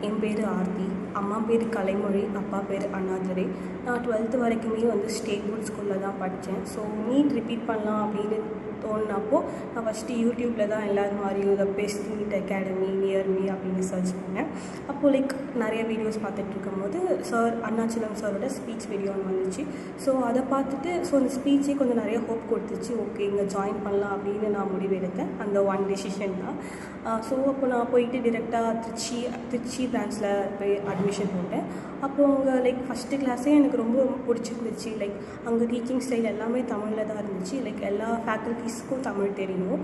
என் பேர் ஆர்த்தி. அம்மா பேர் கலைமொழி, அப்பா பேர் அண்ணாதுரை. நான் 12th வரைக்குமே ஸ்டேட் போர்ட் ஸ்கூலில் தான் படித்தேன். ஸோ நீட் ரிப்பீட் பண்ணலாம் அப்படின்னு தோணுனப்போ நான் ஃபஸ்ட்டு யூடியூப்பில் தான் எல்லோரும் மாதிரியும் the best NEET academy near me அப்படின்னு சர்ச் பண்ணேன். அப்போது நிறைய வீடியோஸ் பார்த்துட்டு இருக்கும்போது அருணாச்சலம் சாரோட ஸ்பீச் வீடியோ ஒன்று வந்துச்சு. ஸோ அதை பார்த்துட்டு அந்த ஸ்பீச்சே கொஞ்சம் நிறைய ஹோப் கொடுத்துச்சு. ஓகே, இங்கே ஜாயின் பண்ணலாம் அப்படின்னு நான் முடிவெடுத்தேன். அந்த ஒன் டெசிஷன் தான். ஸோ அப்போ நான் போயிட்டு டிரெக்டாக திருச்சி பிரான்ச்சில் போய் அட்மிஷன் போட்டேன். அப்போது அங்கே ஃபஸ்ட்டு கிளாஸே எனக்கு ரொம்ப பிடிச்சிருந்துச்சு. அங்கே டீச்சிங் ஸ்டைல் எல்லாமே தமிழில் தான் இருந்துச்சு. எல்லா ஃபேக்கல்ட்டிஸ்க்கும் தமிழ் தெரியணும்.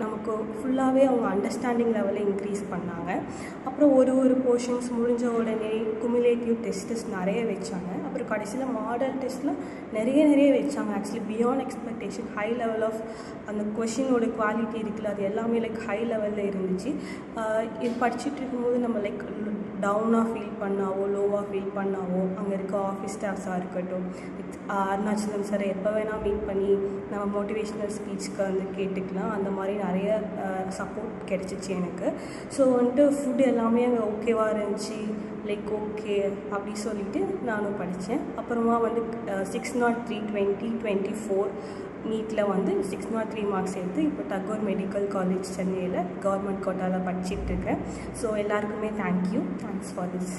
நமக்கு ஃபுல்லாகவே அவங்க அண்டர்ஸ்டாண்டிங் லெவலில் இன்க்ரீஸ் பண்ணாங்க. அப்புறம் ஒரு போர்ஷன்ஸ் முடிஞ்ச உடனே குமுலேட்டிவ் டெஸ்ட்டஸ் நிறைய வச்சாங்க. அப்புறம் கடைசியில் மாடல் டெஸ்ட்லாம் நிறைய வச்சாங்க. Actually beyond expectation, high level of அந்த கொஷினோட குவாலிட்டி இருக்குல்ல, அது எல்லாமே ஹை லெவலில் இருந்துச்சு. இது படிச்சுட்டு இருக்கும்போது நம்ம டவுனாக ஃபீல் பண்ணாவோ லோவாக ஃபீல் பண்ணாவோ அங்கே இருக்க ஆஃபீஸ் ஸ்டாஃப்ஸாக இருக்கட்டும், அருணாச்சலம் சாரை எப்போ வேணால் மீட் பண்ணி நம்ம மோட்டிவேஷ்னல் ஸ்பீச்சுக்கு கேட்டுக்கலாம். அந்த மாதிரி நிறைய சப்போர்ட் கிடச்சிச்சு எனக்கு. ஸோ ஃபுட் எல்லாமே அங்கே ஓகேவாக இருந்துச்சு. ஓகே அப்படி சொல்லிவிட்டு நானும் படித்தேன். அப்புறமா 603 2024 நீட்டில் 603 மார்க்ஸ் எடுத்து இப்போ டகோர் மெடிக்கல் காலேஜ் சென்னையில் கவர்மெண்ட் கோட்டாவில் படிச்சுட்ருக்கேன். ஸோ எல்லாருக்குமே தேங்க்ஸ் ஃபார் திஸ்.